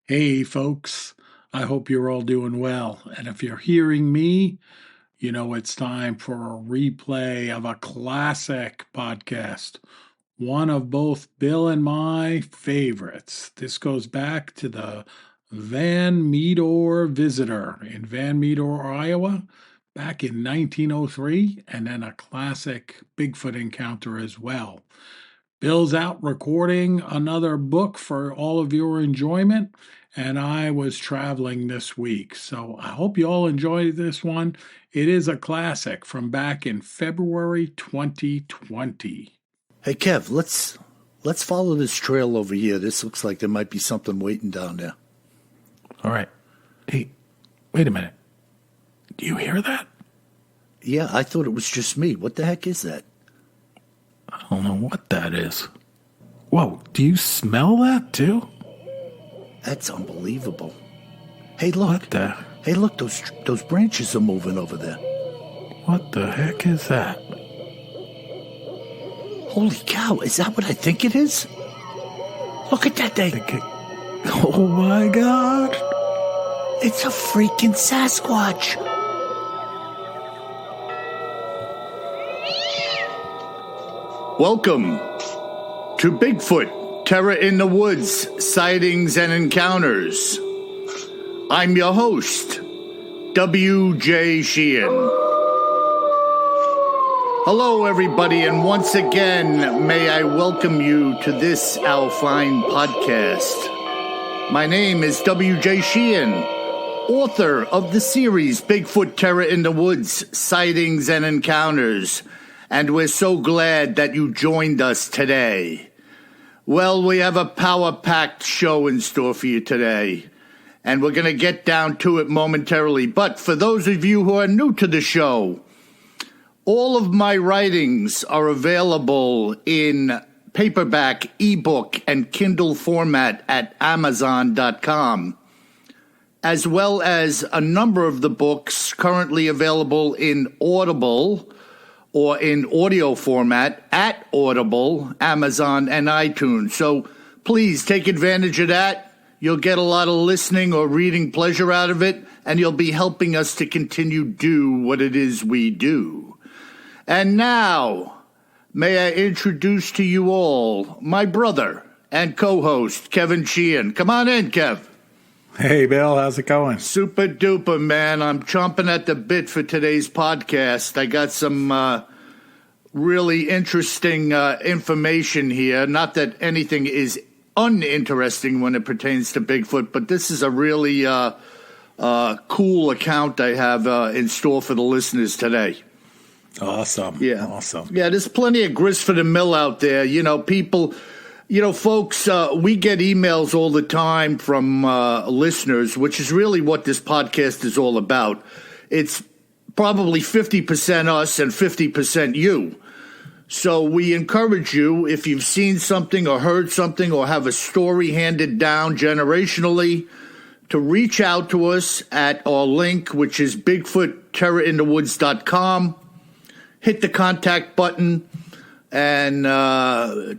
Hey, folks. I hope you're all doing well. And if you're hearing me, you know it's time for a replay of a classic podcast, one of both Bill and my favorites. This goes back to the Van Meter Visitor in Van Meter, Iowa, back in 1903, and then a classic Bigfoot encounter as well. Bill's out recording another book for all of your enjoyment, and I was traveling this week. So I hope you all enjoy this one. It is a classic from back in February 2020. Hey Kev, let's follow this trail over here. This looks like there might be something waiting down there. All right. Hey, wait a minute. Do you hear that? Yeah, I thought it was just me. What the heck is that? I don't know what that is. Whoa, do you smell that too? That's unbelievable. Hey, look. What the? Hey, look, those branches are moving over there. What the heck is that? Holy cow, is that what I think it is? Look at that thing. Oh my God. It's a freaking Sasquatch. Welcome to Bigfoot, Terror in the Woods, Sightings and Encounters. I'm your host, W.J. Sheehan. Hello, everybody, and once again, may I welcome you to this, our fine podcast. My name is W.J. Sheehan, author of the series Bigfoot, Terror in the Woods, Sightings and Encounters, and we're so glad that you joined us today. Well, we have a power-packed show in store for you today, and we're going to get down to it momentarily. But for those of you who are new to the show, all of my writings are available in paperback, ebook, and Kindle format at Amazon.com, as well as a number of the books currently available in Audible or in audio format at Audible, Amazon, and iTunes. So please take advantage of that. You'll get a lot of listening or reading pleasure out of it, and you'll be helping us to continue do what it is we do. And now, may I introduce to you all my brother and co-host, Kevin Sheehan. Come on in, Kev. Hey, Bill, how's it going? Super duper, man. I'm chomping at the bit for today's podcast. I got some really interesting information here. Not that anything is uninteresting when it pertains to Bigfoot, but this is a really cool account I have in store for the listeners today. Awesome. Yeah. Awesome. Yeah, there's plenty of grist for the mill out there. You know, people... You know, folks, we get emails all the time from listeners, which is really what this podcast is all about. It's probably 50% us and 50% you. So we encourage you, if you've seen something or heard something or have a story handed down generationally, to reach out to us at our link, which is BigfootTerrorinthewoods.com. Hit the contact button and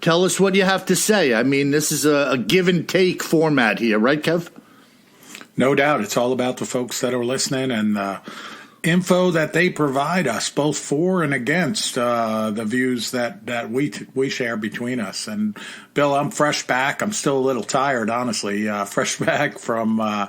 tell us what you have to say. I mean, this is a give and take format here, right, Kev? No doubt. It's all about the folks that are listening and the info that they provide us, both for and against the views that we share between us. And, Bill, I'm fresh back. I'm still a little tired, honestly. Fresh back from a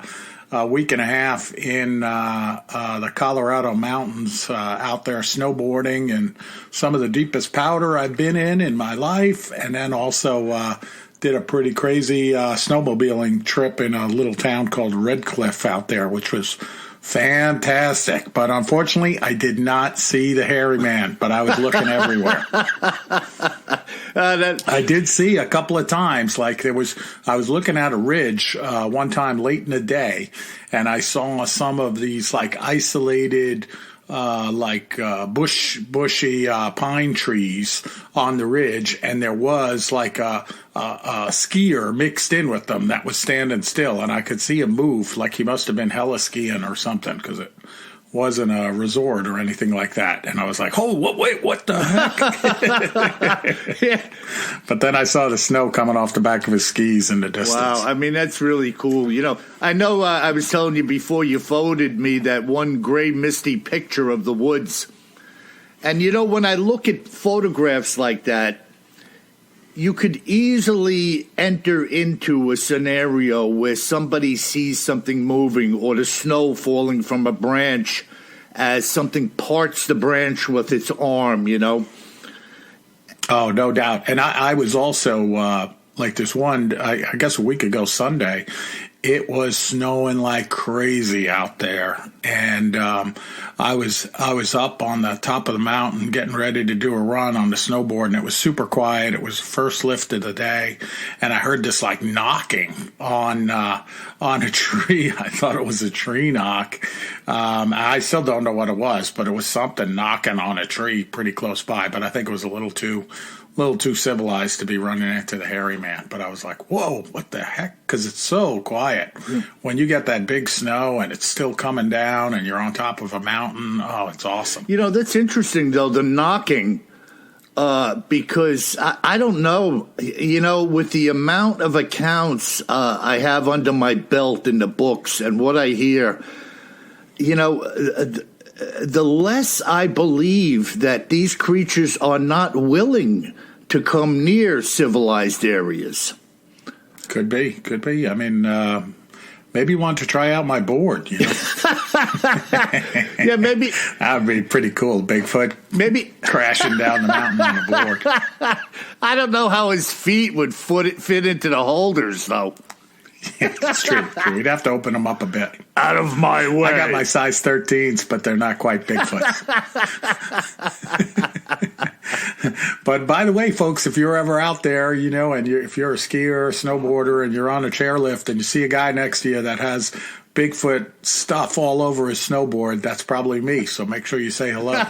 week and a half in the Colorado mountains, out there snowboarding, and some of the deepest powder I've been in my life, and then also did a pretty crazy snowmobiling trip in a little town called Red Cliff out there, which was fantastic. But unfortunately, I did not see the hairyman, but I was looking everywhere. I did see a couple of times, like I was looking at a ridge one time late in the day, and I saw some of these like isolated bushy pine trees on the ridge, and there was like a skier mixed in with them that was standing still, and I could see him move like he must have been heli skiing or something, because it wasn't a resort or anything like that. And I was like, oh, wait, what the heck? Yeah. But then I saw the snow coming off the back of his skis in the distance. Wow, I mean, that's really cool. I know I was telling you before you forwarded me that one gray, misty picture of the woods. And, when I look at photographs like that, you could easily enter into a scenario where somebody sees something moving or the snow falling from a branch as something parts the branch with its arm, Oh, no doubt. And I was also, like this one, I guess a week ago Sunday, it was snowing like crazy out there. And I was up on the top of the mountain getting ready to do a run on the snowboard, and it was super quiet. It was the first lift of the day, and I heard this like knocking on a tree. I thought it was a tree knock. I still don't know what it was, but it was something knocking on a tree pretty close by. But I think it was a little too civilized to be running into the hairyman. But I was like, whoa, what the heck? Because it's so quiet. When you get that big snow and it's still coming down and you're on top of a mountain, oh, it's awesome. That's interesting, though, the knocking, because I don't know, with the amount of accounts I have under my belt in the books and what I hear, the less I believe that these creatures are not willing to come near civilized areas. Could be. I mean, maybe you want to try out my board, Yeah, maybe. That would be pretty cool, Bigfoot. Maybe. Crashing down the mountain on the board. I don't know how his feet would fit into the holders, though. Yeah, that's true. We'd have to open them up a bit. Out of my way. I got my size 13s, but they're not quite Bigfoots. But by the way, folks, if you're ever out there, and if you're a skier or a snowboarder and you're on a chairlift and you see a guy next to you that has Bigfoot stuff all over his snowboard, that's probably me. So make sure you say hello.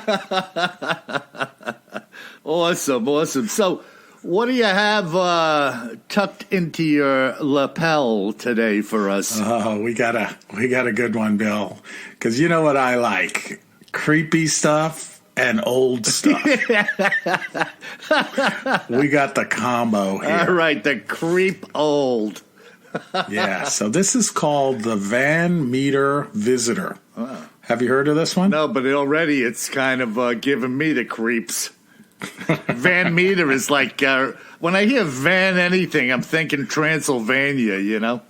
Awesome. So, what do you have tucked into your lapel today for us? Oh, we got a good one, Bill. Because you know what I like? Creepy stuff and old stuff. We got the combo here. All right, the creep old. Yeah, so this is called the Van Meter Visitor. Oh. Have you heard of this one? No, but already it's kind of giving me the creeps. Van Meter is like, when I hear Van anything, I'm thinking Transylvania,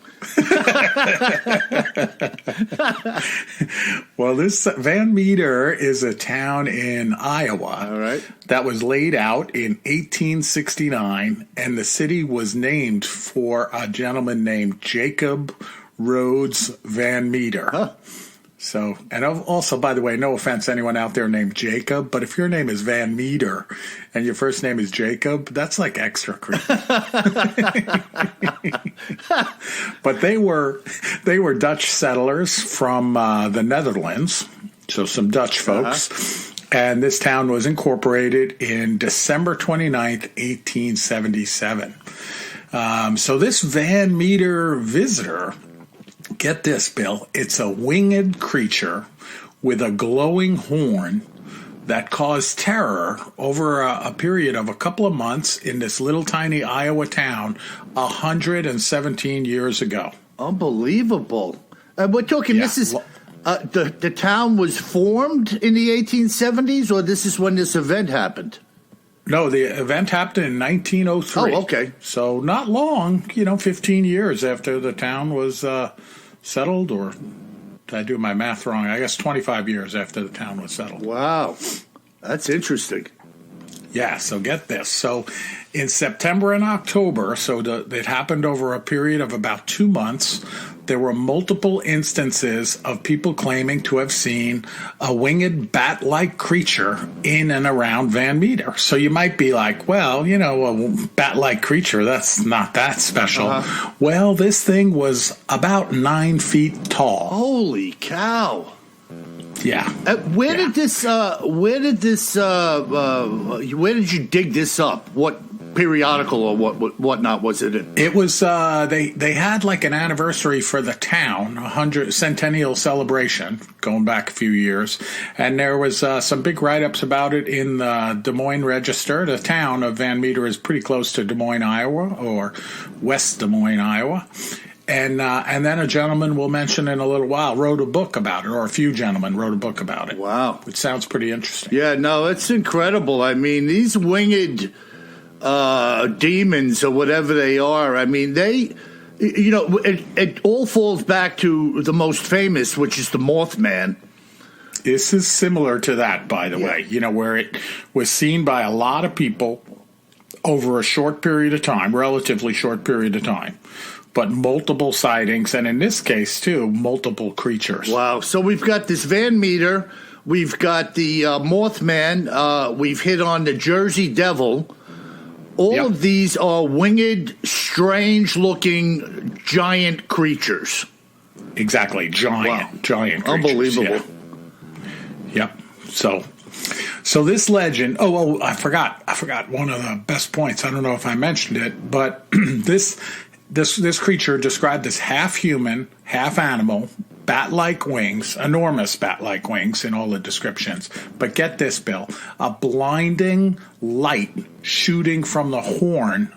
Well, this Van Meter is a town in Iowa. All right. That was laid out in 1869, and the city was named for a gentleman named Jacob Rhodes Van Meter. Huh. So, and also, by the way, no offense to anyone out there named Jacob, but if your name is Van Meter and your first name is Jacob, that's like extra creepy. But they were Dutch settlers from the Netherlands, so some Dutch folks. Uh-huh. And this town was incorporated in December 29th, 1877. So this Van Meter visitor, get this, Bill, it's a winged creature with a glowing horn that caused terror over a period of a couple of months in this little tiny Iowa town 117 years ago. Unbelievable. We're talking, this is, the town was formed in the 1870s, or this is when this event happened? No, the event happened in 1903. Oh, okay. So not long, 15 years after the town was settled, or did I do my math wrong? I guess 25 years after the town was settled. Wow. That's interesting. Yeah, so get this. So in September and October, it happened over a period of about 2 months, there were multiple instances of people claiming to have seen a winged bat-like creature in and around Van Meter. So you might be like, well, a bat-like creature, that's not that special. Uh-huh. Well, this thing was about 9 feet tall. Holy cow. Yeah. Where did you dig this up? What periodical or whatnot was it in? It was they had like an anniversary for the town, 100 centennial celebration going back a few years, and there was some big write-ups about it in the Des Moines Register. The town of Van Meter is pretty close to Des Moines, Iowa, or West Des Moines, Iowa. And then a gentleman we'll mention in a little while wrote a book about it, or a few gentlemen wrote a book about it. Wow. Which sounds pretty interesting. Yeah, no, it's incredible. I mean, these winged demons or whatever they are, I mean, it all falls back to the most famous, which is the Mothman. This is similar to that, by the way, where it was seen by a lot of people over a short period of time, relatively short period of time. But multiple sightings, and in this case, too, multiple creatures. Wow. So we've got this Van Meter. We've got the Mothman. We've hit on the Jersey Devil. All of these are winged, strange-looking, giant creatures. Exactly. Giant creatures. Unbelievable. Yeah. Yep. So this legend, I forgot one of the best points. I don't know if I mentioned it, but This creature described as half human, half animal, bat-like wings, enormous bat-like wings in all the descriptions. But get this, Bill, a blinding light shooting from the horn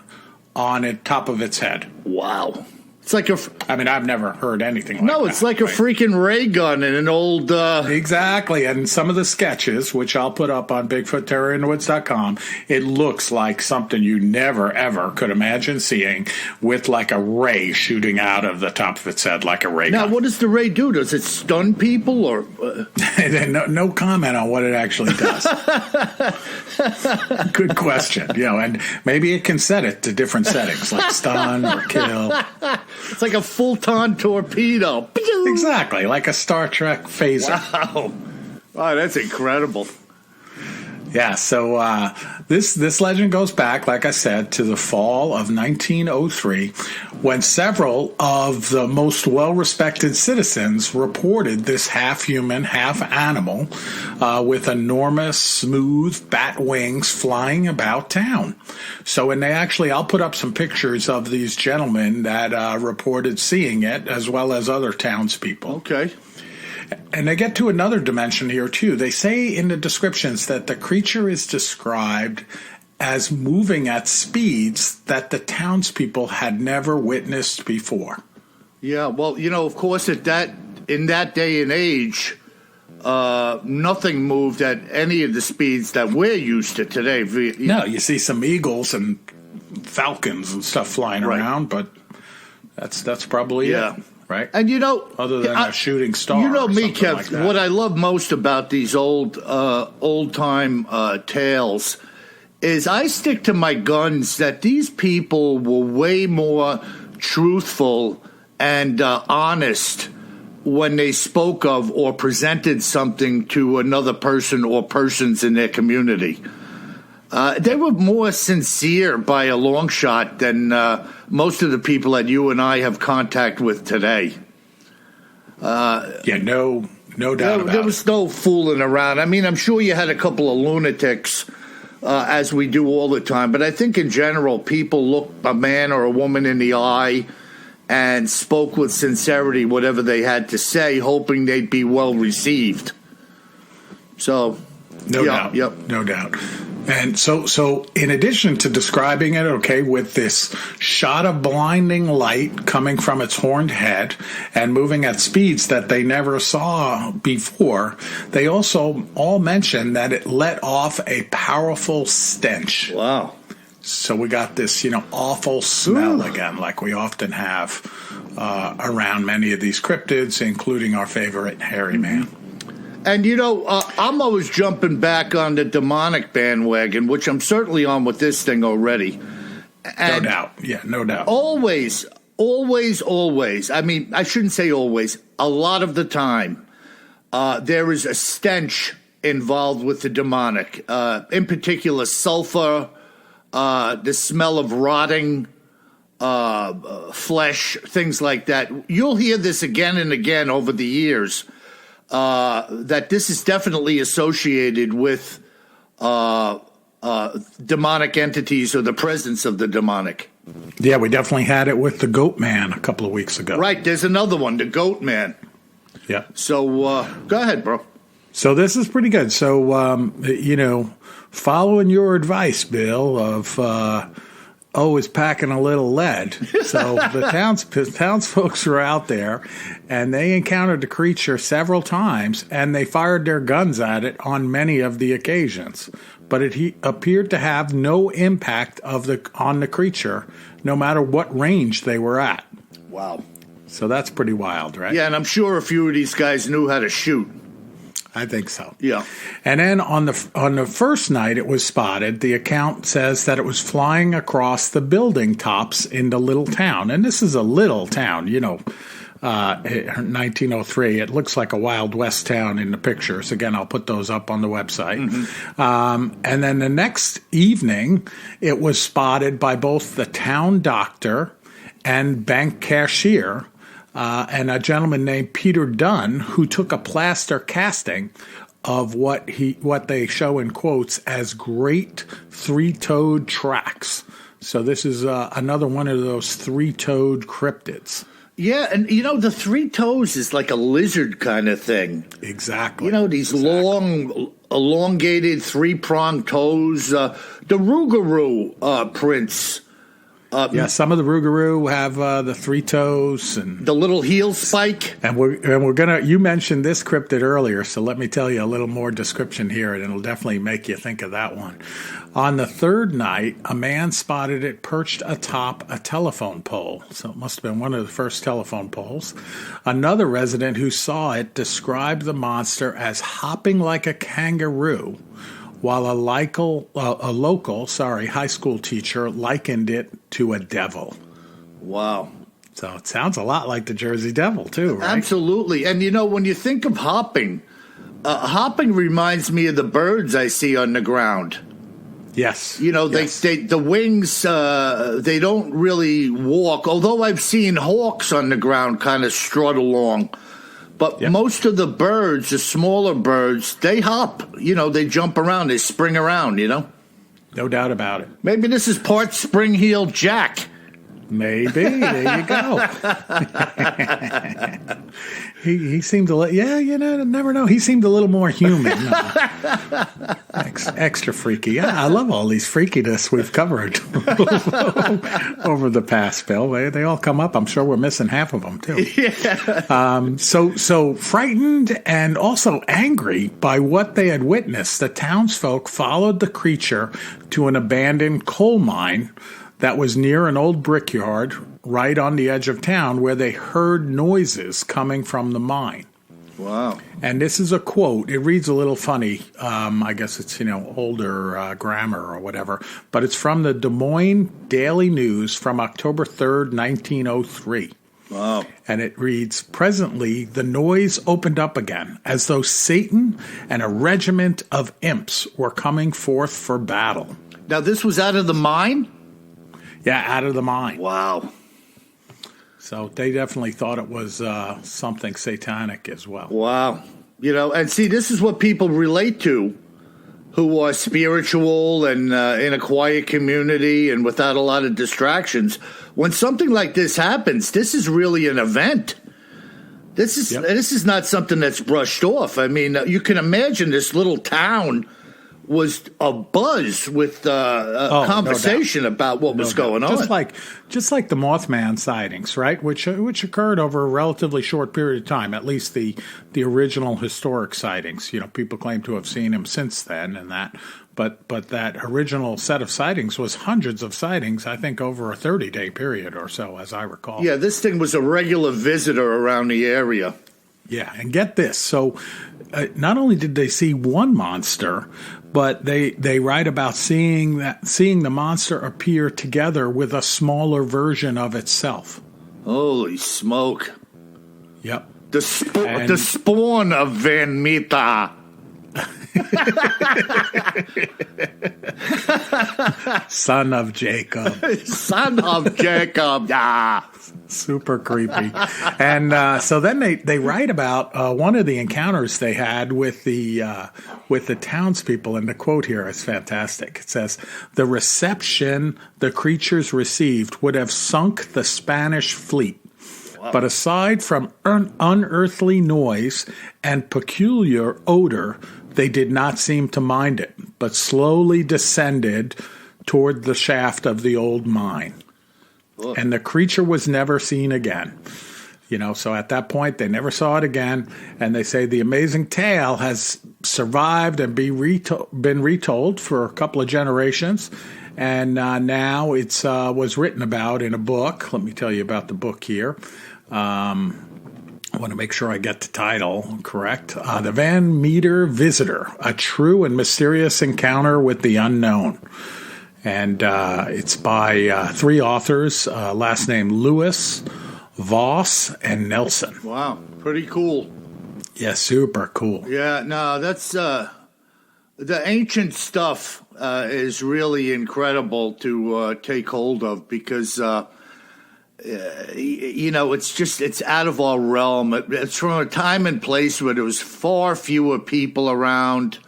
on the top of its head. Wow. It's like I've never heard anything like that. No, it's like a freaking ray gun in an old... Exactly, and some of the sketches, which I'll put up on BigfootTerrorInTheWoods.com, it looks like something you never, ever could imagine seeing with like a ray shooting out of the top of its head like a ray gun. Now, what does the ray do? Does it stun people or... No comment on what it actually does. Good question. And maybe it can set it to different settings, like stun or kill. It's like a full-ton torpedo. Exactly, like a Star Trek phaser. Wow, that's incredible. Yeah, so this legend goes back, like I said, to the fall of 1903, when several of the most well-respected citizens reported this half-human, half-animal with enormous, smooth bat wings flying about town. So, and I'll put up some pictures of these gentlemen that reported seeing it, as well as other townspeople. Okay. And they get to another dimension here, too. They say in the descriptions that the creature is described as moving at speeds that the townspeople had never witnessed before. Yeah, well, of course, in that day and age, nothing moved at any of the speeds that we're used to today. No, you see some eagles and falcons and stuff flying around, but that's probably it. Right, and other than a shooting star. Me, Kev. Like what I love most about these old time tales is I stick to my guns that these people were way more truthful and honest when they spoke of or presented something to another person or persons in their community. They were more sincere by a long shot than most of the people that you and I have contact with today. No doubt about it. There was no fooling around. I mean, I'm sure you had a couple of lunatics, as we do all the time, but I think in general, people looked a man or a woman in the eye and spoke with sincerity whatever they had to say, hoping they'd be well received. So, no doubt. And so in addition to describing it, with this shot of blinding light coming from its horned head and moving at speeds that they never saw before, they also all mention that it let off a powerful stench. Wow. So we got this, awful smell again, like we often have around many of these cryptids, including our favorite hairyman. And, I'm always jumping back on the demonic bandwagon, which I'm certainly on with this thing already. And no doubt. Yeah, no doubt. Always. I mean, I shouldn't say always. A lot of the time, there is a stench involved with the demonic. In particular, sulfur, the smell of rotting flesh, things like that. You'll hear this again and again over the years. That this is definitely associated with demonic entities or the presence of the demonic. Yeah, we definitely had it with the Goat Man a couple of weeks ago. Right, there's another one, the Goat Man. Yeah. So go ahead, bro. So this is pretty good. So, following your advice, Bill, of always packing a little lead. So the townsfolk were out there, and they encountered the creature several times, and they fired their guns at it on many of the occasions. But it appeared to have no impact on the creature, no matter what range they were at. Wow. So that's pretty wild, right? Yeah, and I'm sure a few of these guys knew how to shoot. I think so. Yeah. And then on the first night it was spotted, the account says that it was flying across the building tops in the little town. And this is a little town, 1903. It looks like a Wild West town in the pictures. Again, I'll put those up on the website. Mm-hmm. And then the next evening, it was spotted by both the town doctor and bank cashier, and a gentleman named Peter Dunn, who took a plaster casting of what they show in quotes as great three-toed tracks. So this is another one of those three-toed cryptids. Yeah, and the three toes is like a lizard kind of thing. Exactly. These long, elongated three-pronged toes. The Rougarou prints. Some of the Rougarou have the three toes and the little heel spike. And we're gonna. You mentioned this cryptid earlier, so let me tell you a little more description here, and it'll definitely make you think of that one. On the third night, a man spotted it perched atop a telephone pole. So it must have been one of the first telephone poles. Another resident who saw it described the monster as hopping like a kangaroo, while a local high school teacher likened it to a devil. Wow. So it sounds a lot like the Jersey Devil, too, right? Absolutely. And, when you think of hopping, hopping reminds me of the birds I see on the ground. Yes. The wings, they don't really walk, although I've seen hawks on the ground kind of strut along. But most of the birds, the smaller birds, they hop. They jump around. They spring around, No doubt about it. Maybe this is part spring-heeled Jack. Maybe. There you go. he seemed a little, never know. He seemed a little more human. Extra freaky. I love all these freakiness we've covered over the past, Bill. They all come up. I'm sure we're missing half of them, too. Yeah. So frightened and also angry by what they had witnessed, the townsfolk followed the creature to an abandoned coal mine that was near an old brickyard right on the edge of town, where they heard noises coming from the mine. Wow. And this is a quote. It reads a little funny. I guess it's, older grammar or whatever. But it's from the Des Moines Daily News from October 3rd, 1903. Wow. And it reads, "Presently, the noise opened up again, as though Satan and a regiment of imps were coming forth for battle." Now, this was out of the mine? Yeah, out of the mine. Wow. So they definitely thought it was something satanic as well. Wow. And see, this is what people relate to who are spiritual and in a quiet community and without a lot of distractions. When something like this happens, this is really an event. This is not something that's brushed off. I mean, you can imagine this little town was abuzz with conversation about what was going on. Just like the Mothman sightings, right? Which occurred over a relatively short period of time. At least the original historic sightings. People claim to have seen him since then, and that. But that original set of sightings was hundreds of sightings, I think, over a 30-day period or so, as I recall. Yeah, this thing was a regular visitor around the area. Yeah, and get this. So not only did they see one monster, but they write about seeing the monster appear together with a smaller version of itself. Holy smoke. Yep. The spawn of Van Mita. Son of Jacob. Son of Jacob. Yeah. Super creepy. And so then they write about one of the encounters they had with the townspeople, and the quote here is fantastic. It says, "The reception the creatures received would have sunk the Spanish fleet. Wow. But aside from unearthly noise and peculiar odor, they did not seem to mind it, but slowly descended toward the shaft of the old mine. Ugh. And the creature was never seen again." So at that point, they never saw it again. And they say the amazing tale has survived and been retold for a couple of generations. And now it's was written about in a book. Let me tell you about the book here. I want to make sure I get the title correct. The Van Meter Visitor, A True and Mysterious Encounter with the Unknown. And it's by three authors, last name Lewis, Voss, and Nelson. Wow, pretty cool. Yeah, super cool. Yeah, no, that's the ancient stuff is really incredible to take hold of because, it's out of our realm. It's from a time and place where there was far fewer people around.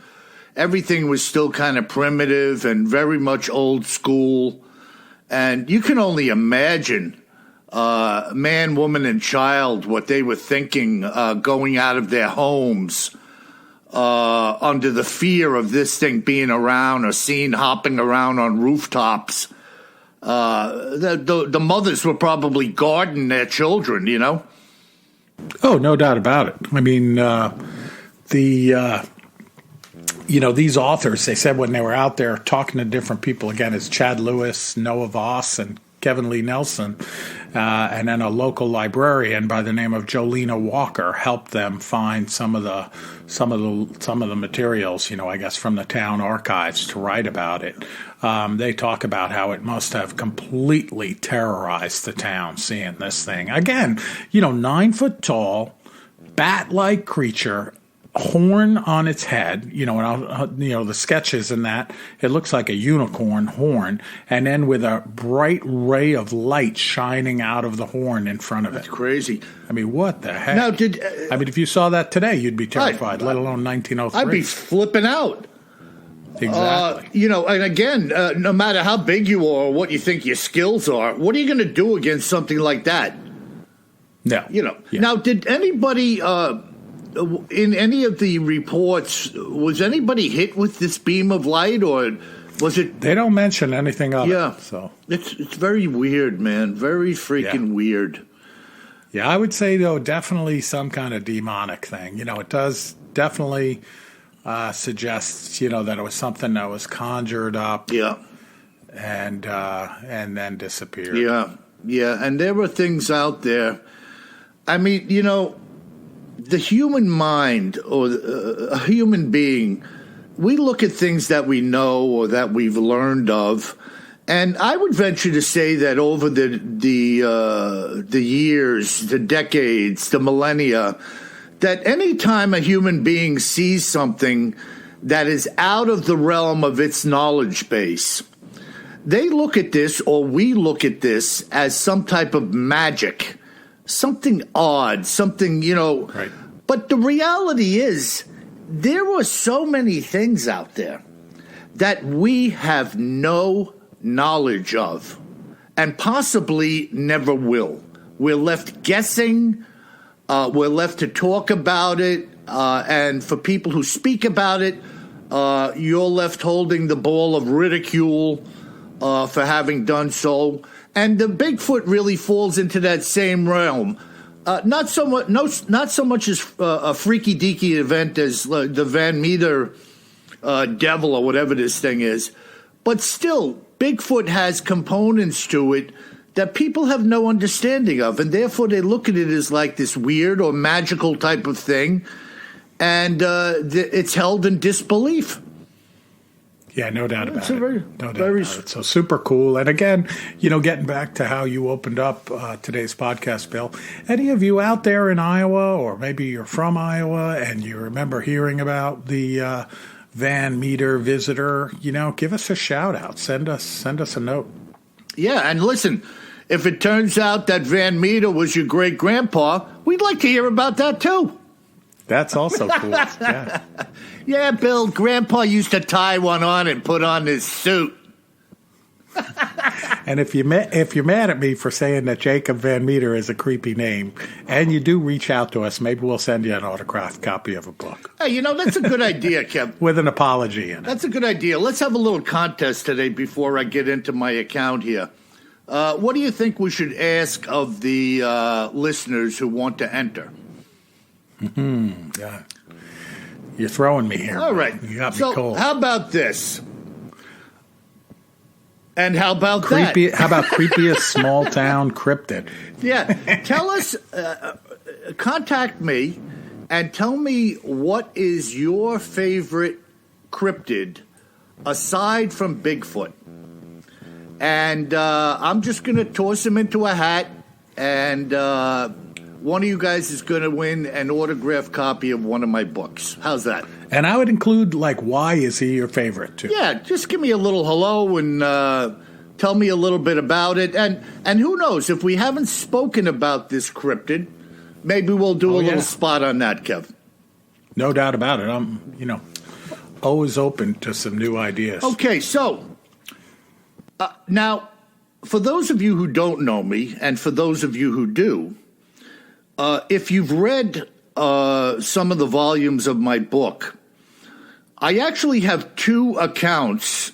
Everything was still kind of primitive and very much old school. And you can only imagine man, woman, and child, what they were thinking going out of their homes under the fear of this thing being around or seen hopping around on rooftops. The mothers were probably guarding their children, Oh, no doubt about it. I mean, these authors, they said when they were out there talking to different people, again, it's Chad Lewis, Noah Voss, and Kevin Lee Nelson, and then a local librarian by the name of Jolena Walker helped them find some of the materials, I guess from the town archives to write about it. They talk about how it must have completely terrorized the town seeing this thing. Again, 9 foot tall, bat-like creature, horn on its head, and the sketches in that, it looks like a unicorn horn, and then with a bright ray of light shining out of the horn in front of it. That's crazy. I mean, what the heck? Now, if you saw that today, you'd be terrified, let alone 1903. I'd be flipping out. Exactly. And again, no matter how big you are or what you think your skills are, what are you going to do against something like that? No. Yeah. Now, did anybody... in any of the reports, was anybody hit with this beam of light, or was it? They don't mention anything of it. So it's very weird, man. Very freaking weird. Yeah, I would say though, definitely some kind of demonic thing. It does definitely suggest that it was something that was conjured up. Yeah, and then disappeared. Yeah, and there were things out there. I mean, the human mind or a human being, we look at things that we know or that we've learned of, and I would venture to say that over the years, the decades, the millennia, that any time a human being sees something that is out of the realm of its knowledge base, they look at this, or we look at this, as some type of magic. Something odd, something, Right. But the reality is, there were so many things out there that we have no knowledge of and possibly never will. We're left guessing. We're left to talk about it. And for people who speak about it, you're left holding the ball of ridicule for having done so. And the Bigfoot really falls into that same realm. Not so much as a freaky deaky event as the Van Meter devil or whatever this thing is, but still, Bigfoot has components to it that people have no understanding of, and therefore they look at it as like this weird or magical type of thing, and it's held in disbelief. Yeah, no doubt about it. So super cool. And again, getting back to how you opened up today's podcast, Bill, any of you out there in Iowa, or maybe you're from Iowa and you remember hearing about the Van Meter visitor, give us a shout out. Send us a note. Yeah, and listen, If it turns out that Van Meter was your great-grandpa, we'd like to hear about that, too. That's also cool. Yeah. Yeah, Bill, Grandpa used to tie one on and put on his suit. And if you're mad at me for saying that Jacob Van Meter is a creepy name, and you do reach out to us, maybe we'll send you an autographed copy of a book. Hey, that's a good idea, Kev. With an apology in it. That's a good idea. Let's have a little contest today before I get into my account here. What do you think we should ask of the listeners who want to enter? Yeah. You're throwing me here. All right. You got me so cold. How about this? And how about Creepy? that? How about creepiest small town cryptid? Yeah. Tell us, contact me and tell me what is your favorite cryptid aside from Bigfoot. And I'm just going to toss them into a hat, and one of you guys is going to win an autographed copy of one of my books. How's that? And I would include, why is he your favorite, too? Yeah, just give me a little hello and tell me a little bit about it. And who knows, if we haven't spoken about this cryptid, maybe we'll do a little spot on that, Kev. No doubt about it. I'm, always open to some new ideas. Okay, so now, for those of you who don't know me, and for those of you who do, if you've read some of the volumes of my book, I actually have two accounts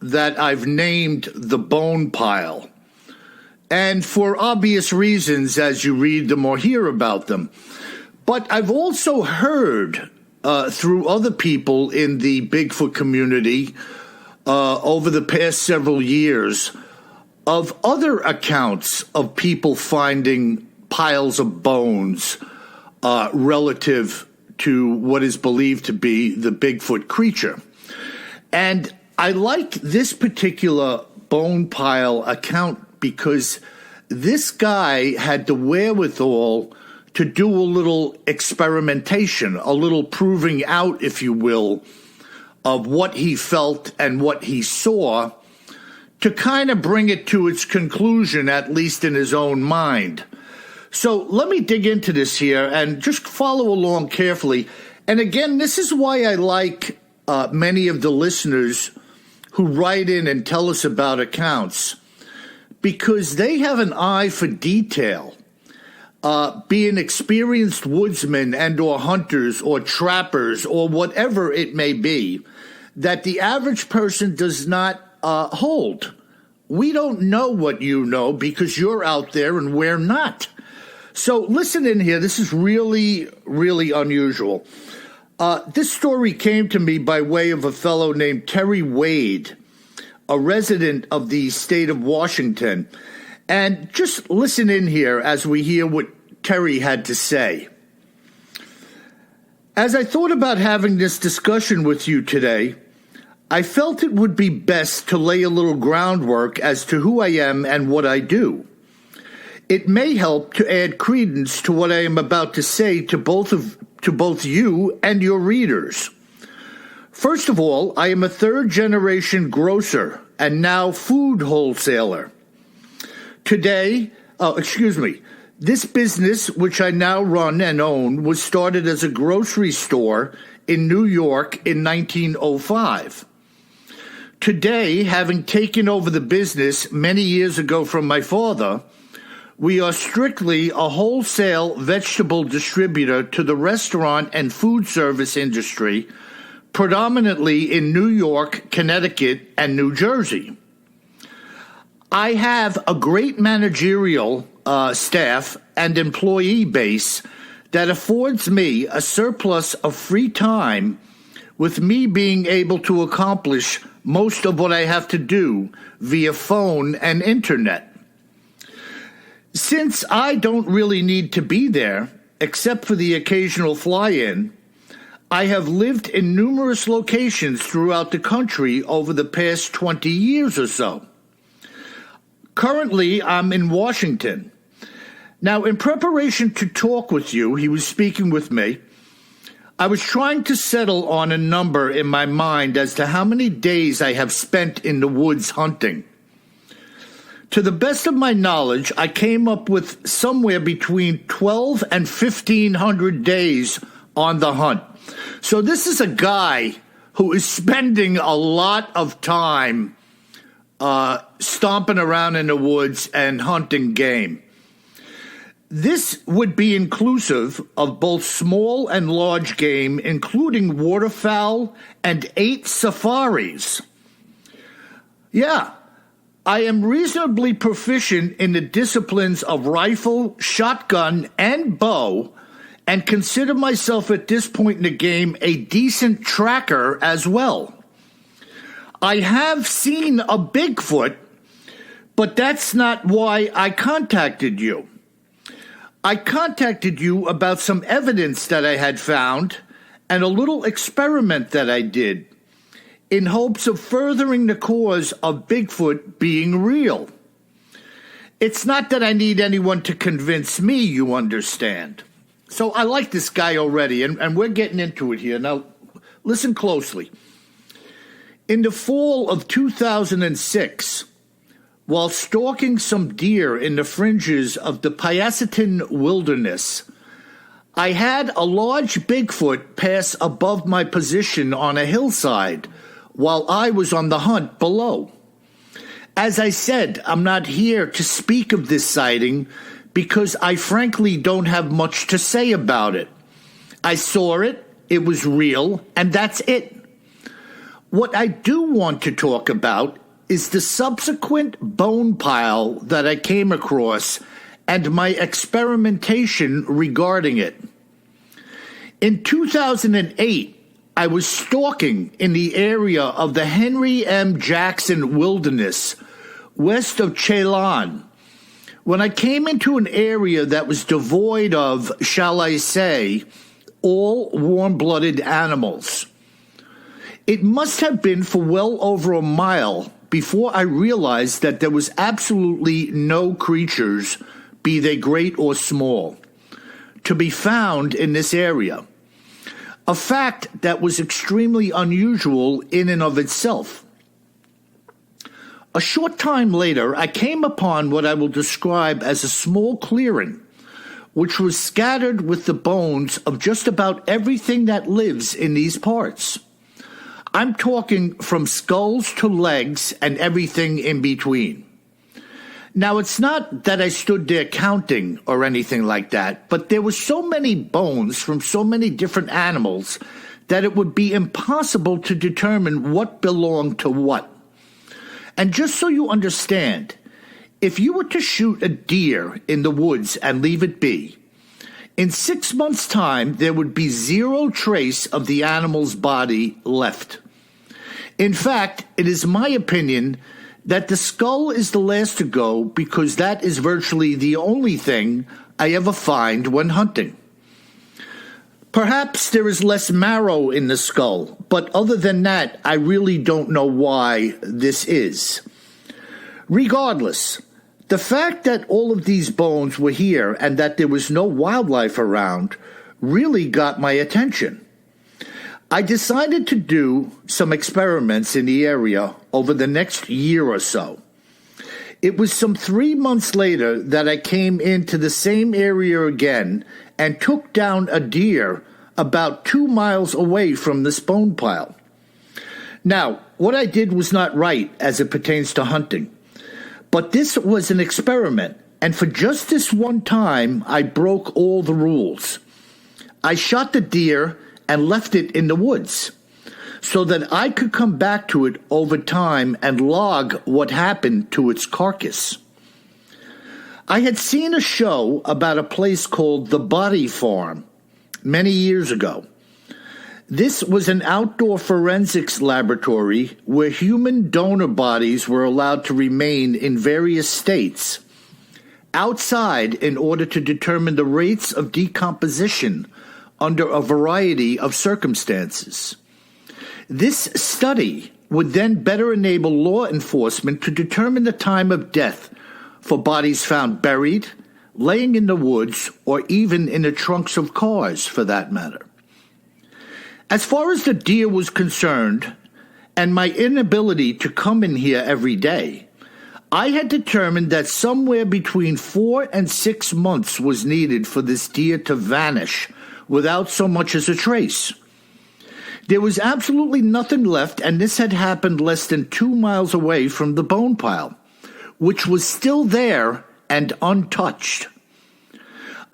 that I've named the Bone Pile. And for obvious reasons, as you read them or hear about them. But I've also heard through other people in the Bigfoot community over the past several years of other accounts of people finding piles of bones relative to what is believed to be the Bigfoot creature. And I like this particular bone pile account because this guy had the wherewithal to do a little experimentation, a little proving out, if you will, of what he felt and what he saw to kind of bring it to its conclusion, at least in his own mind. So let me dig into this here and just follow along carefully. And again, this is why I like many of the listeners who write in and tell us about accounts, because they have an eye for detail. Being experienced woodsmen and or hunters or trappers or whatever it may be, that the average person does not hold. We don't know what you know because you're out there and we're not. So listen in here. This is really, really unusual. This story came to me by way of a fellow named Terry Wade, a resident of the state of Washington. And just listen in here as we hear what Terry had to say. As I thought about having this discussion with you today, I felt it would be best to lay a little groundwork as to who I am and what I do. It may help to add credence to what I am about to say to both you and your readers. First of all, I am a third-generation grocer and now food wholesaler. This business, which I now run and own, was started as a grocery store in New York in 1905. Today, having taken over the business many years ago from my father, we are strictly a wholesale vegetable distributor to the restaurant and food service industry, predominantly in New York, Connecticut, and New Jersey. I have a great managerial staff and employee base that affords me a surplus of free time, with me being able to accomplish most of what I have to do via phone and internet. Since I don't really need to be there, except for the occasional fly-in, I have lived in numerous locations throughout the country over the past 20 years or so. Currently, I'm in Washington. Now, in preparation to talk with you, he was speaking with me, I was trying to settle on a number in my mind as to how many days I have spent in the woods hunting. To the best of my knowledge, I came up with somewhere between 12 and 1,500 days on the hunt. So this is a guy who is spending a lot of time stomping around in the woods and hunting game. This would be inclusive of both small and large game, including waterfowl and 8 safaris. Yeah, I am reasonably proficient in the disciplines of rifle, shotgun, and bow, and consider myself at this point in the game a decent tracker as well. I have seen a Bigfoot, but that's not why I contacted you. I contacted you about some evidence that I had found and a little experiment that I did in hopes of furthering the cause of Bigfoot being real. It's not that I need anyone to convince me, you understand. So I like this guy already, and we're getting into it here. Now, listen closely. In the fall of 2006, while stalking some deer in the fringes of the Piacetin Wilderness, I had a large Bigfoot pass above my position on a hillside while I was on the hunt below. As I said, I'm not here to speak of this sighting because I frankly don't have much to say about it. I saw it, it was real, and that's it. What I do want to talk about is the subsequent bone pile that I came across and my experimentation regarding it. In 2008, I was stalking in the area of the Henry M. Jackson Wilderness, west of Ceylon, when I came into an area that was devoid of, shall I say, all warm-blooded animals. It must have been for well over a mile before I realized that there was absolutely no creatures, be they great or small, to be found in this area. A fact that was extremely unusual in and of itself. A short time later, I came upon what I will describe as a small clearing, which was scattered with the bones of just about everything that lives in these parts. I'm talking from skulls to legs and everything in between. Now, it's not that I stood there counting or anything like that, but there were so many bones from so many different animals that it would be impossible to determine what belonged to what. And just so you understand, if you were to shoot a deer in the woods and leave it be, in 6 months' time, there would be zero trace of the animal's body left. In fact, it is my opinion that the skull is the last to go because that is virtually the only thing I ever find when hunting. Perhaps there is less marrow in the skull, but other than that, I really don't know why this is. Regardless, the fact that all of these bones were here and that there was no wildlife around really got my attention. I decided to do some experiments in the area over the next year or so. It was some 3 months later that I came into the same area again and took down a deer about 2 miles away from this bone pile. Now, what I did was not right as it pertains to hunting, but this was an experiment, and for just this one time, I broke all the rules. I shot the deer and left it in the woods so that I could come back to it over time and log what happened to its carcass. I had seen a show about a place called the Body Farm many years ago. This was an outdoor forensics laboratory where human donor bodies were allowed to remain in various states outside in order to determine the rates of decomposition under a variety of circumstances. This study would then better enable law enforcement to determine the time of death for bodies found buried, laying in the woods, or even in the trunks of cars, for that matter. As far as the deer was concerned, and my inability to come in here every day, I had determined that somewhere between 4 and 6 months was needed for this deer to vanish without so much as a trace. There was absolutely nothing left, and this had happened less than 2 miles away from the bone pile, which was still there and untouched.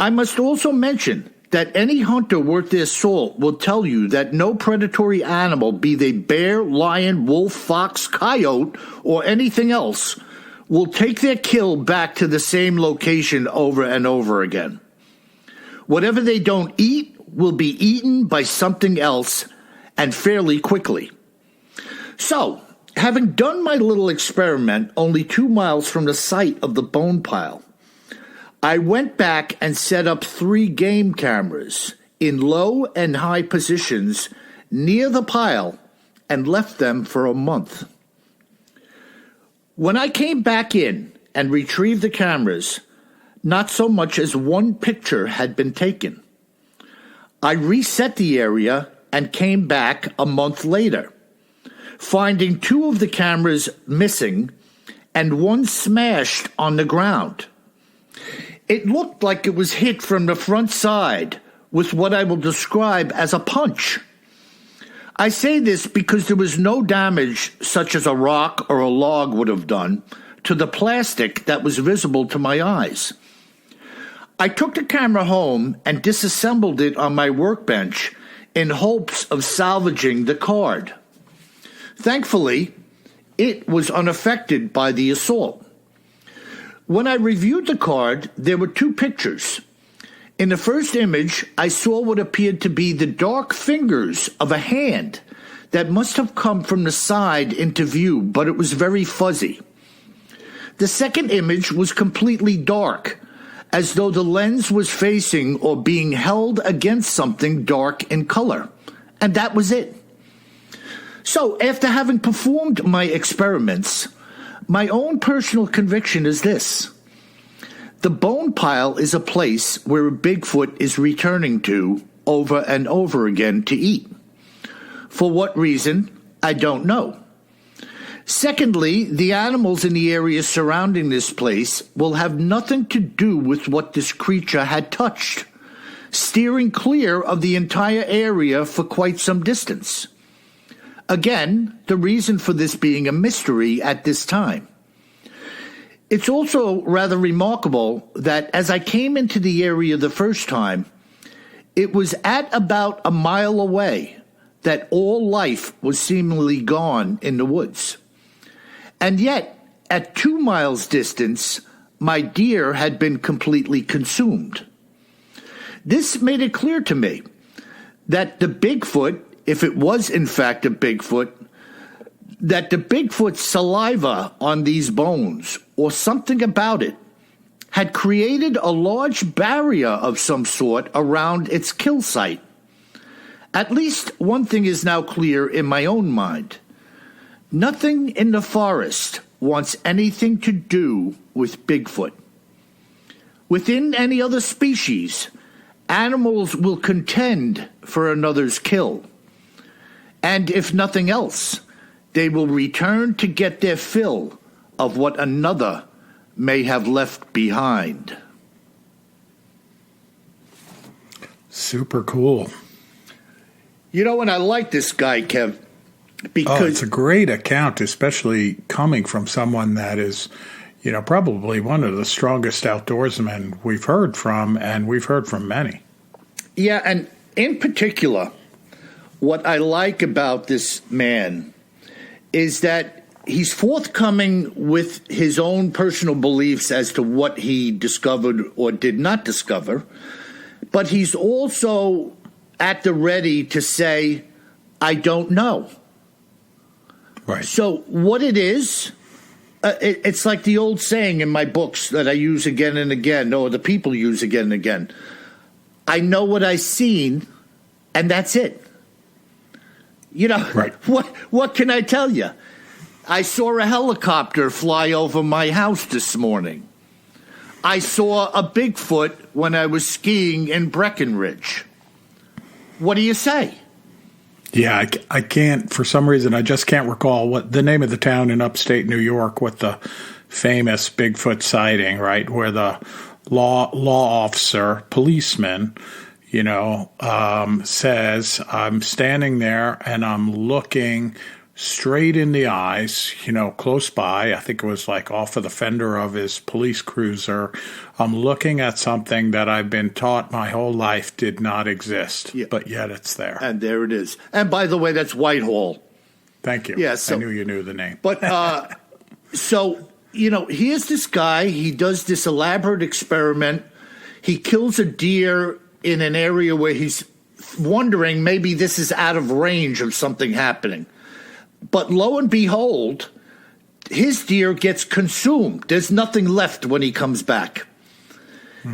I must also mention that any hunter worth their salt will tell you that no predatory animal, be they bear, lion, wolf, fox, coyote, or anything else, will take their kill back to the same location over and over again. Whatever they don't eat will be eaten by something else, and fairly quickly. So, having done my little experiment only 2 miles from the site of the bone pile, I went back and set up 3 game cameras in low and high positions near the pile and left them for a month. When I came back in and retrieved the cameras, not so much as one picture had been taken. I reset the area and came back a month later, finding 2 of the cameras missing and one smashed on the ground. It looked like it was hit from the front side with what I will describe as a punch. I say this because there was no damage, such as a rock or a log would have done, to the plastic that was visible to my eyes. I took the camera home and disassembled it on my workbench in hopes of salvaging the card. Thankfully, it was unaffected by the assault. When I reviewed the card, there were 2 pictures. In the first image, I saw what appeared to be the dark fingers of a hand that must have come from the side into view, but it was very fuzzy. The second image was completely dark, as though the lens was facing or being held against something dark in color. And that was it. So, after having performed my experiments, my own personal conviction is this. The bone pile is a place where Bigfoot is returning to over and over again to eat. For what reason, I don't know. Secondly, the animals in the area surrounding this place will have nothing to do with what this creature had touched, steering clear of the entire area for quite some distance. Again, the reason for this being a mystery at this time. It's also rather remarkable that as I came into the area the first time, it was at about a mile away that all life was seemingly gone in the woods. And yet, at 2 miles distance, my deer had been completely consumed. This made it clear to me that the Bigfoot, if it was in fact a Bigfoot, that the Bigfoot's saliva on these bones, or something about it, had created a large barrier of some sort around its kill site. At least one thing is now clear in my own mind. Nothing in the forest wants anything to do with Bigfoot. Within any other species, animals will contend for another's kill. And if nothing else, they will return to get their fill of what another may have left behind. Super cool. You know, and I like this guy, Kev, because it's a great account, especially coming from someone that is, probably one of the strongest outdoorsmen we've heard from, and we've heard from many. Yeah, and in particular, what I like about this man is that he's forthcoming with his own personal beliefs as to what he discovered or did not discover, but he's also at the ready to say, I don't know. Right. So what it is, it's like the old saying in my books that I use again and again, or the people use again and again. I know what I've seen, and that's it. Right. What can I tell you? I saw a helicopter fly over my house this morning. I saw a Bigfoot when I was skiing in Breckenridge. What do you say? Yeah, I can't, for some reason, I just can't recall what the name of the town in upstate New York, what the famous Bigfoot sighting, right, where the law officer, policeman, says, I'm standing there and I'm looking straight in the eyes, close by. I think it was like off of the fender of his police cruiser. I'm looking at something that I've been taught my whole life did not exist, but yet it's there. And there it is. And by the way, that's Whitehall. Thank you. Yeah, so, I knew you knew the name. But so, here's this guy. He does this elaborate experiment. He kills a deer in an area where he's wondering maybe this is out of range of something happening. But lo and behold, his deer gets consumed. There's nothing left when he comes back.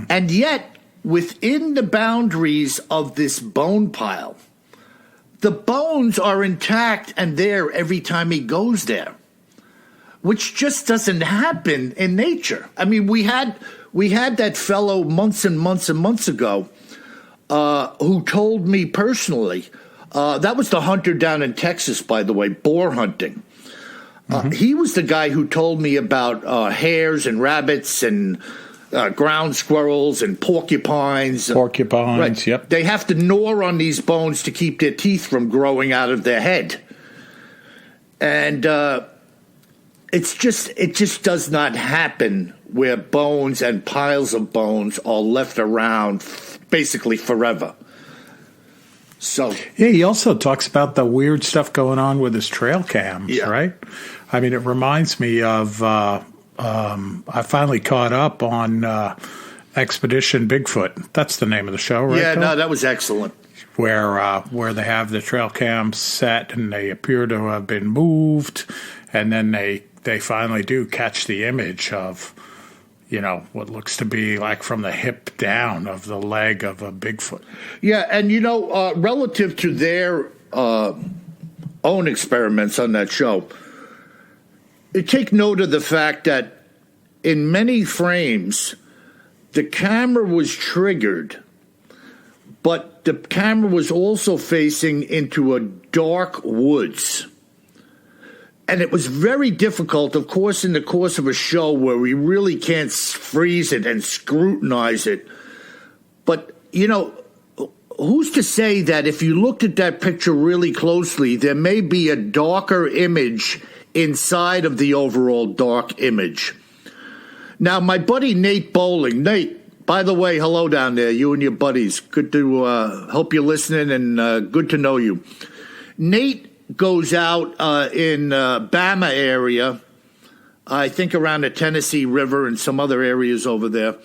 And yet, within the boundaries of this bone pile, the bones are intact and there every time he goes there, which just doesn't happen in nature. I mean, we had that fellow months and months and months ago who told me personally, that was the hunter down in Texas, by the way, boar hunting. He was the guy who told me about hares and rabbits and ground squirrels and porcupines. Right. Yep. They have to gnaw on these bones to keep their teeth from growing out of their head. And it just does not happen where bones and piles of bones are left around basically forever. So yeah, he also talks about the weird stuff going on with his trail cams, right? I mean, it reminds me of I finally caught up on Expedition Bigfoot. That's the name of the show, right? Yeah, Phil? no, that was excellent. Where they have the trail cams set and they appear to have been moved, and then they finally do catch the image of what looks to be like from the hip down of the leg of a Bigfoot. Yeah, and relative to their own experiments on that show, take note of the fact that in many frames, the camera was triggered, but the camera was also facing into a dark woods. And it was very difficult, of course, in the course of a show where we really can't freeze it and scrutinize it. But, who's to say that if you looked at that picture really closely, there may be a darker image inside of the overall dark image. Now, my buddy Nate Bowling. Nate, by the way, hello down there, you and your buddies. Good to hope you're listening and good to know you. Nate goes out in Bama area, I think around the Tennessee River and some other areas over there.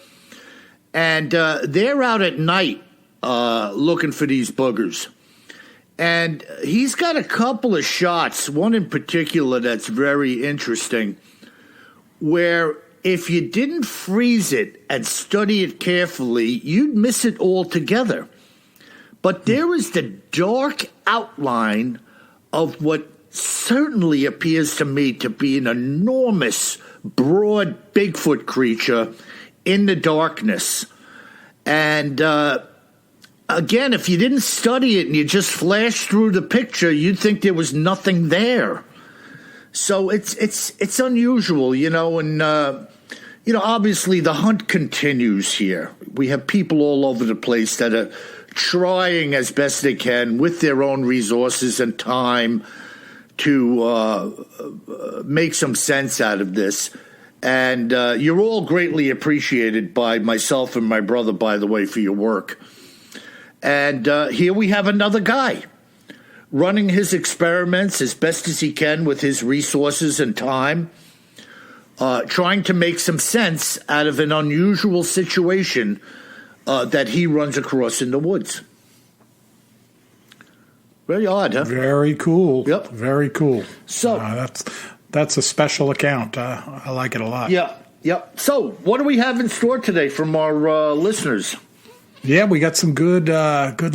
And they're out at night looking for these boogers. And he's got a couple of shots, one in particular that's very interesting, where if you didn't freeze it and study it carefully, you'd miss it altogether. But there is the dark outline of what certainly appears to me to be an enormous, broad Bigfoot creature in the darkness. And again, if you didn't study it and you just flashed through the picture, you'd think there was nothing there. So it's unusual, and obviously the hunt continues here. We have people all over the place that are trying as best they can with their own resources and time to make some sense out of this. And you're all greatly appreciated by myself and my brother, by the way, for your work. And here we have another guy running his experiments as best as he can with his resources and time, trying to make some sense out of an unusual situation that he runs across in the woods. Very odd, huh? Very cool. Yep. Very cool. So that's a special account. I like it a lot. Yep. So what do we have in store today from our listeners? Yeah, we got some good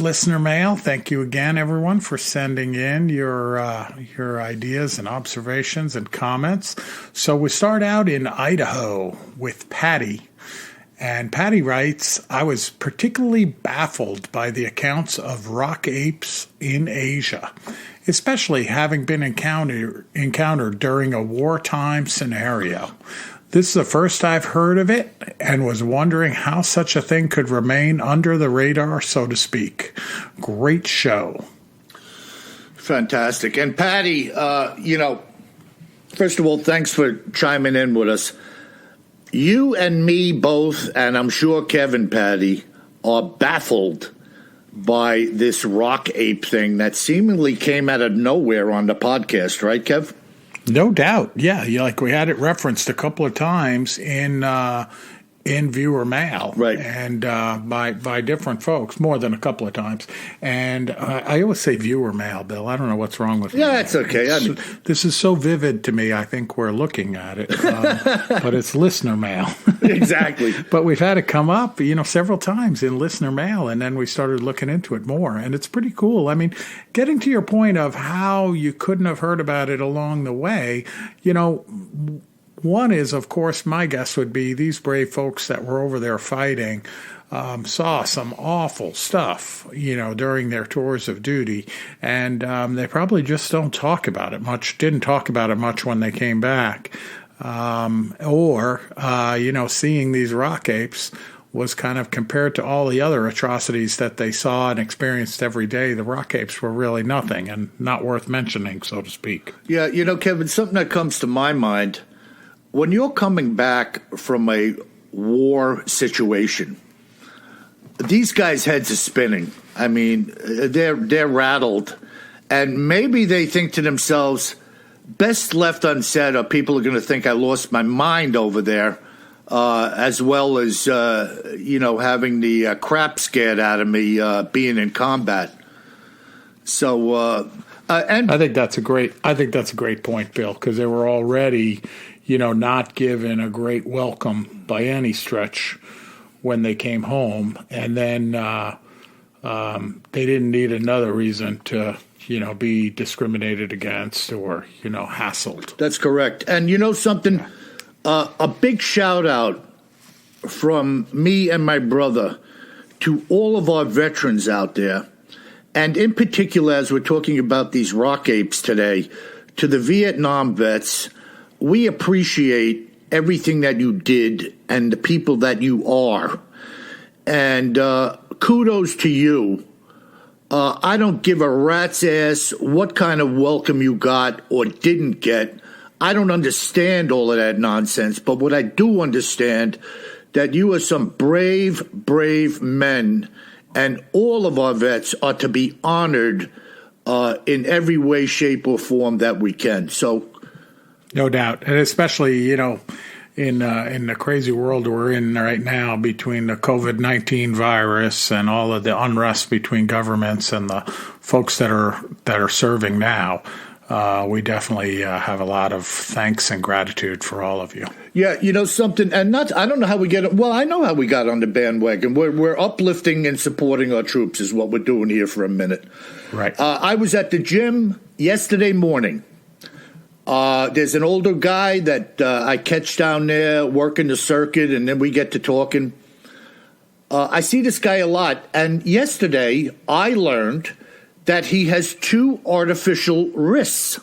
listener mail. Thank you again, everyone, for sending in your ideas and observations and comments. So we start out in Idaho with Patty. And Patty writes, I was particularly baffled by the accounts of rock apes in Asia, especially having been encountered during a wartime scenario. This is the first I've heard of it and was wondering how such a thing could remain under the radar, so to speak. Great show. Fantastic. And Patty, first of all, thanks for chiming in with us. You and me both, and I'm sure Kevin, Patty, are baffled by this rock ape thing that seemingly came out of nowhere on the podcast, right, Kev? No doubt. Yeah, like we had it referenced a couple of times in viewer mail, right? And by different folks, more than a couple of times. And I always say viewer mail, Bill. I don't know what's wrong with me. Yeah, it's okay. This is so vivid to me. I think we're looking at it, but it's listener mail. Exactly. But we've had it come up, several times in listener mail, and then we started looking into it more, and it's pretty cool. I mean, getting to your point of how you couldn't have heard about it along the way, one is, of course, my guess would be these brave folks that were over there fighting saw some awful stuff, during their tours of duty, and they probably just don't talk about it much, didn't talk about it much when they came back. Seeing these rock apes was kind of compared to all the other atrocities that they saw and experienced every day. The rock apes were really nothing and not worth mentioning, so to speak. Yeah, Kevin, something that comes to my mind, when you're coming back from a war situation, these guys' heads are spinning. I mean, they're rattled, and maybe they think to themselves, best left unsaid, or people are going to think I lost my mind over there, as well as having the crap scared out of me being in combat. So, and I think that's a great point, Bill, because they were already, not given a great welcome by any stretch when they came home, and then they didn't need another reason to be discriminated against or, hassled. That's correct. And something, a big shout out from me and my brother to all of our veterans out there. And in particular, as we're talking about these rock apes today, to the Vietnam vets, we appreciate everything that you did and the people that you are. And kudos to you. I don't give a rat's ass what kind of welcome you got or didn't get. I don't understand all of that nonsense, but what I do understand, that you are some brave, brave men, and all of our vets are to be honored in every way, shape, or form that we can. So, no doubt, and especially in the crazy world we're in right now, between the COVID-19 virus and all of the unrest between governments and the folks that are serving now, we definitely have a lot of thanks and gratitude for all of you. Yeah, something, and I don't know how we get it. Well, I know how we got on the bandwagon. We're uplifting and supporting our troops is what we're doing here for a minute. Right. I was at the gym yesterday morning. There's an older guy that I catch down there working the circuit, and then we get to talking. I see this guy a lot, and yesterday I learned that he has 2 artificial wrists.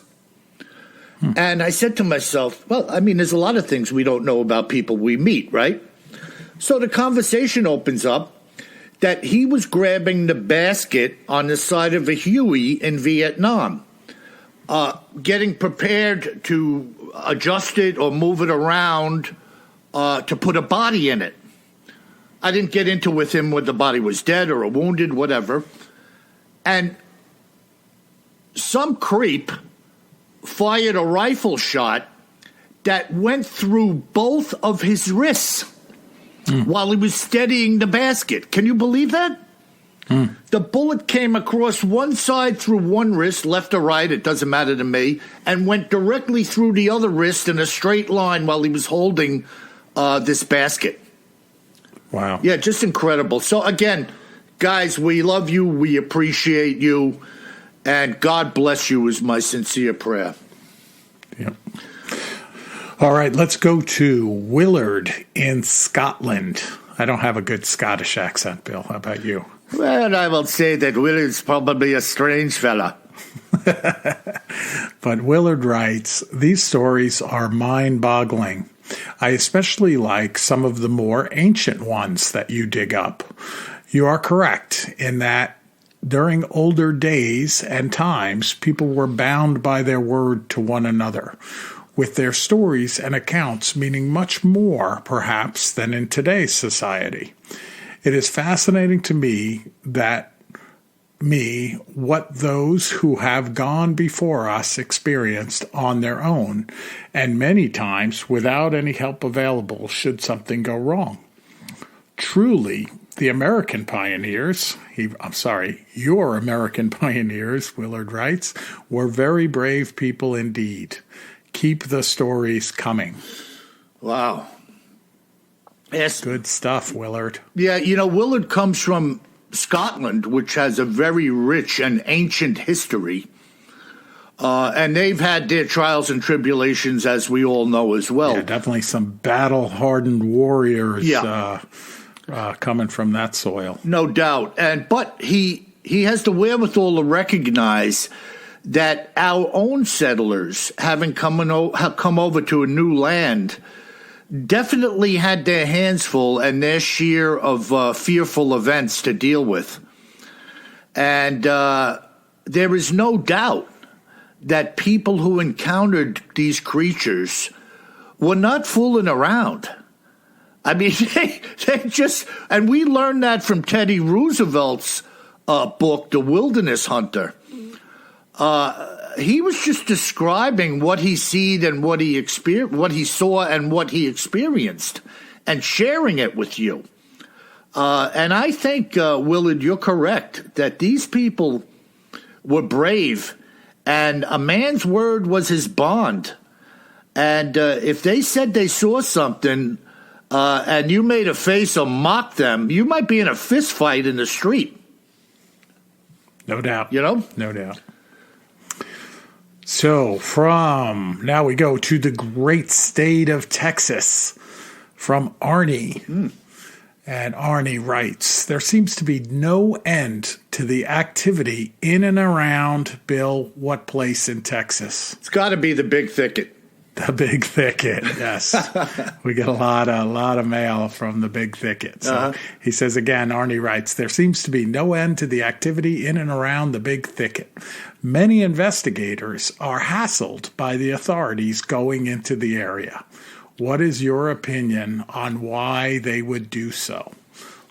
And I said to myself, well, I mean, there's a lot of things we don't know about people we meet, right? So the conversation opens up that he was grabbing the basket on the side of a Huey in Vietnam, getting prepared to adjust it or move it around to put a body in it. I didn't get into with him whether the body was dead or wounded, whatever. And some creep fired a rifle shot that went through both of his wrists while he was steadying the basket. Can you believe that? The bullet came across one side through one wrist, left or right, it doesn't matter to me, and went directly through the other wrist in a straight line while he was holding this basket. Wow. Yeah, just incredible. So again, guys, we love you, we appreciate you, and God bless you is my sincere prayer. Yep. All right, let's go to Willard in Scotland. I don't have a good Scottish accent, Bill. How about you? Well, I will say that Willard's probably a strange fella. But Willard writes, these stories are mind-boggling. I especially like some of the more ancient ones that you dig up. You are correct in that during older days and times, people were bound by their word to one another, with their stories and accounts meaning much more, perhaps, than in today's society. It is fascinating to me what those who have gone before us experienced on their own, and many times without any help available should something go wrong. Truly, the American pioneers, your American pioneers, Willard writes, were very brave people indeed. Keep the stories coming. Wow. Yes. Good stuff, Willard. Yeah, Willard comes from Scotland, which has a very rich and ancient history. And they've had their trials and tribulations, as we all know as well. Yeah, definitely some battle-hardened warriors coming from that soil. No doubt. But he has the wherewithal to recognize that our own settlers, having come over to a new land, definitely had their hands full and their share of fearful events to deal with. And there is no doubt that people who encountered these creatures were not fooling around. I mean, they just, and we learned that from Teddy Roosevelt's book, The Wilderness Hunter. He was just describing what he seen and what he saw and what he experienced, and sharing it with you. And I think, Willard, you're correct that these people were brave, and a man's word was his bond. And if they said they saw something, and you made a face or mocked them, you might be in a fist fight in the street. No doubt. No doubt. So now we go to the great state of Texas from Arnie. And Arnie writes, there seems to be no end to the activity in and around, Bill, what place in Texas? It's got to be the Big Thicket. The Big Thicket, yes. We get a lot of mail from the Big Thicket. So he says again, Arnie writes, there seems to be no end to the activity in and around the Big Thicket. Many investigators are hassled by the authorities going into the area. What is your opinion on why they would do so?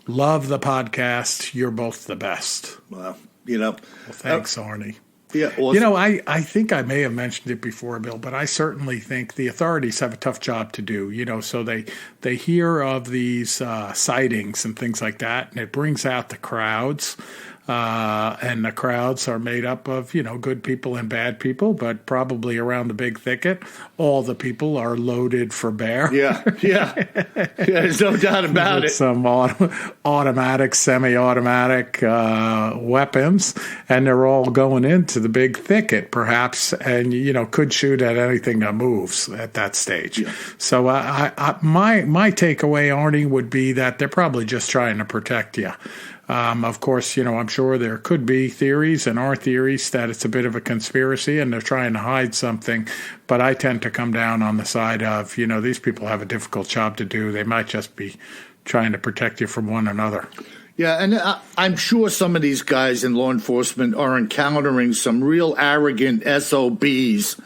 Love the podcast. You're both the best. Well, thanks, Arnie. Yeah, awesome. I think I may have mentioned it before, Bill, but I certainly think the authorities have a tough job to do, so they hear of these sightings and things like that, and it brings out the crowds. And the crowds are made up of, good people and bad people, but probably around the Big Thicket, all the people are loaded for bear. Yeah, there's no doubt about it. Some automatic, semi-automatic weapons, and they're all going into the Big Thicket, perhaps, and, could shoot at anything that moves at that stage. Yeah. So my takeaway, Arnie, would be that they're probably just trying to protect you. Of course, I'm sure there could be theories and are theories that it's a bit of a conspiracy and they're trying to hide something. But I tend to come down on the side of, these people have a difficult job to do. They might just be trying to protect you from one another. Yeah, and I'm sure some of these guys in law enforcement are encountering some real arrogant SOBs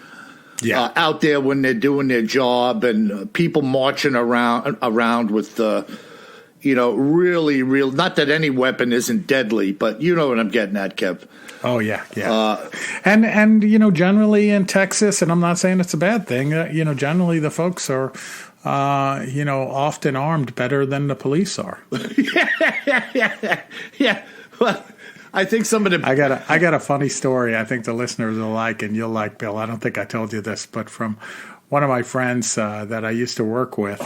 out there when they're doing their job, and people marching around with really real, not that any weapon isn't deadly, but you know what I'm getting at, Kev. Oh, yeah. And generally in Texas, and I'm not saying it's a bad thing, generally the folks are, often armed better than the police are. Yeah. Well, I think some of the... I got a funny story I think the listeners will like, and you'll like, Bill. I don't think I told you this, but from one of my friends that I used to work with,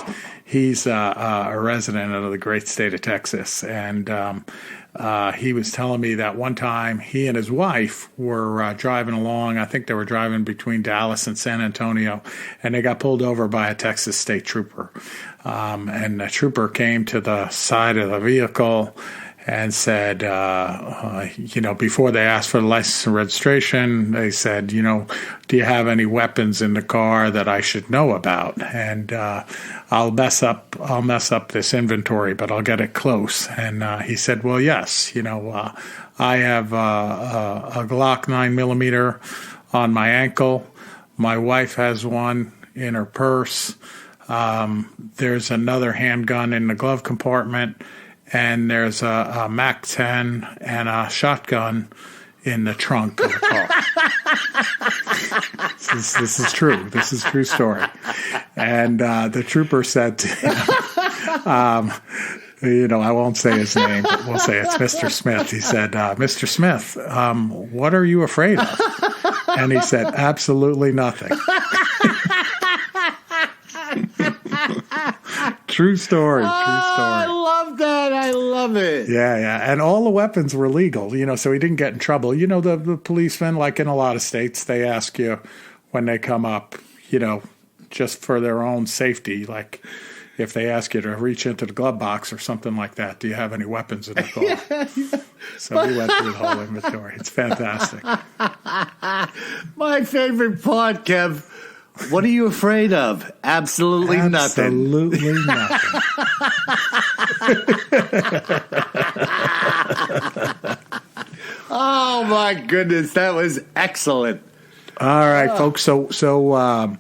he's a resident of the great state of Texas, and he was telling me that one time he and his wife were driving along. I think they were driving between Dallas and San Antonio, and they got pulled over by a Texas state trooper. And the trooper came to the side of the vehicle and said, before they asked for the license and registration, they said, do you have any weapons in the car that I should know about? And I'll mess up this inventory, but I'll get it close. And he said, well, yes, I have a Glock 9mm on my ankle. My wife has one in her purse. There's another handgun in the glove compartment. And there's a MAC-10 and a shotgun in the trunk of the car. This is true. This is a true story. And the trooper said to him, I won't say his name, but we'll say it's Mr. Smith. He said, Mr. Smith, what are you afraid of? And he said, absolutely nothing. True story. I love that. I love it. Yeah. And all the weapons were legal, so he didn't get in trouble. The policemen, like in a lot of states, they ask you when they come up, just for their own safety, like if they ask you to reach into the glove box or something like that, do you have any weapons in the car? Yeah. So we went through the whole inventory. It's fantastic. My favorite part, Kev. What are you afraid of? Absolutely nothing. Absolutely nothing. Oh, my goodness. That was excellent. All right, folks. So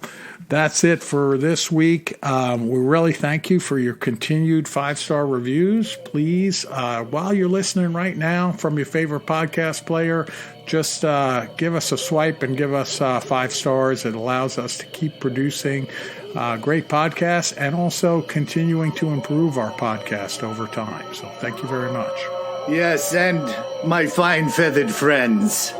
that's it for this week. We really thank you for your continued 5-star reviews. Please, while you're listening right now from your favorite podcast player, just give us a swipe and give us 5 stars. It allows us to keep producing great podcasts and also continuing to improve our podcast over time. So thank you very much. Yes, and my fine feathered friends,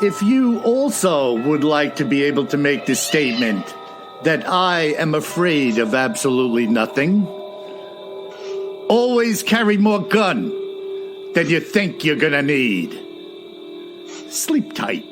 if you also would like to be able to make the statement that I am afraid of absolutely nothing, always carry more gun than you think you're gonna need. Sleep tight.